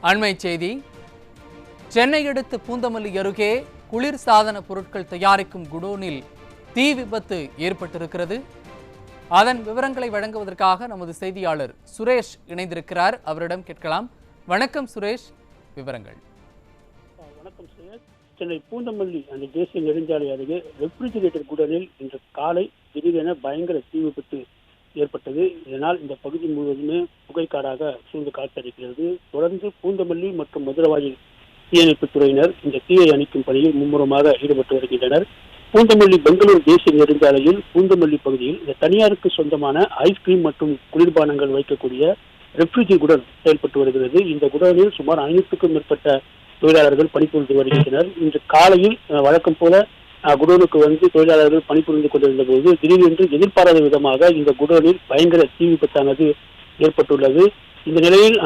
அண்மைச் செய்தி. சென்னை அடுத்த பூந்தமல்லி அருகே குளிர்சாதன பொருட்கள் தயாரிக்கும் குடோனில் தீ விபத்து ஏற்பட்டிருக்கிறது. அதன் விவரங்களை வழங்குவதற்காக நமது செய்தியாளர் சுரேஷ் இணைந்திருக்கிறார். அவரிடம் கேட்கலாம். வணக்கம் சுரேஷ், விவரங்கள். வணக்கம் சுரேஷ். சென்னை பூந்தமல்லி அந்த தேசிய நெடுஞ்சாலை அருகே ரெஃப்ரிஜிரேட்டர் குடோனில் இன்று காலை திடீரென பயங்கர தீ விபத்து ஏற்பட்டது. இதனால் இந்த பகுதி முழுவதுமே புகைக்காடாக சூழ்ந்து காத்தடிக்கிறது. தொடர்ந்து பூந்தமல்லி மற்றும் மதுரவாயில் தீயணைப்புத் துறையினர் இந்த தீயை அணைக்கும் பணியில் மும்முரமாக ஈடுபட்டு வருகின்றனர். பூந்தமல்லி பெங்களூர் தேசிய நெடுஞ்சாலையில் பூந்தமல்லி பகுதியில் இந்த தனியாருக்கு சொந்தமான ஐஸ்கிரீம் மற்றும் குளிர்பானங்கள் வைக்கக்கூடிய ரெஃப்ரிஜி குடோன் செயல்பட்டு வருகிறது. இந்த குடோனில் சுமார் 500க்கும் மேற்பட்ட தொழிலாளர்கள் பணிபுரிந்து வருகின்றனர். இன்று காலையில் வழக்கம் போல குடோனுக்கு வந்து தொழிலாளர்கள் பணிபுரிந்து கொண்டிருந்த போது திடீரென்று எதிர்பாராத விதமாக இந்த குடோனில் பயங்கர தீ விபத்தானது ஏற்பட்டுள்ளது. இந்த நிலையில்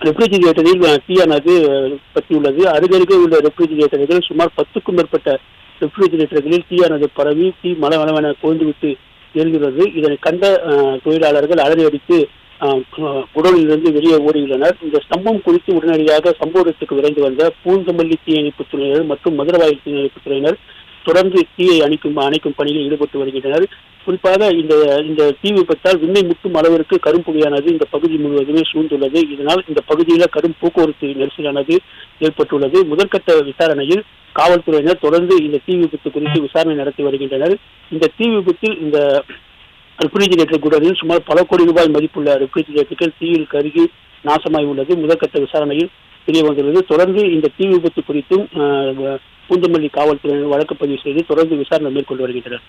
ரெஃப்ரிஜிரேட்டரில் தீயானது பற்றியுள்ளது. அருகருகே உள்ள ரெஃப்ரிஜிரேட்டர்கள் சுமார் 10க்கும் மேற்பட்ட ரெஃப்ரிஜிரேட்டர்களில் தீயானது பரவி தீ மளமளவென கொழுந்துவிட்டு எரிகிறது. இதனை கண்ட தொழிலாளர்கள் அலறி அடித்து குடோனிலிருந்து வெளியே ஓடியுள்ளனர். இந்த சம்பவம் குறித்து உடனடியாக சம்பவ இடத்துக்கு விரைந்து வந்த பூந்தமல்லி தீயணைப்புத் துறையினர் மற்றும் மதுரவாயில் தீயணைப்புத் துறையினர் தொடர்ந்து தீயை அணைக்கும் பணியில் ஈடுபட்டு வருகின்றனர். குறிப்பாக இந்த தீ விபத்தால் விண்ணை முட்டும் அளவிற்கு கரும்புகையானது இந்த பகுதி முழுவதுமே சூழ்ந்துள்ளது. இதனால் இந்த பகுதியில் கடும் போக்குவரத்து நெரிசலானது ஏற்பட்டுள்ளது. முதற்கட்ட விசாரணையில் காவல்துறையினர் தொடர்ந்து இந்த தீ விபத்து குறித்து விசாரணை நடத்தி வருகின்றனர். இந்த தீ விபத்தில் இந்த ரெஃப்ரிஜிரேட்டர் குடோனில் சுமார் பல கோடி ரூபாய் மதிப்புள்ள ரெஃப்ரிஜிரேட்டர்கள் தீயில் கருகி நாசமாகி உள்ளது முதற்கட்ட விசாரணையில் தெரிய வந்துள்ளது. தொடர்ந்து இந்த தீ விபத்து குறித்தும் பூந்தமல்லி காவல்துறையினர் வழக்கு பதிவு செய்து தொடர்ந்து விசாரணை மேற்கொண்டு வருகின்றனர்.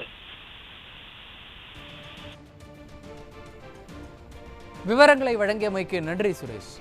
விவரங்களை வழங்கியமைக்கு நன்றி சுரேஷ்.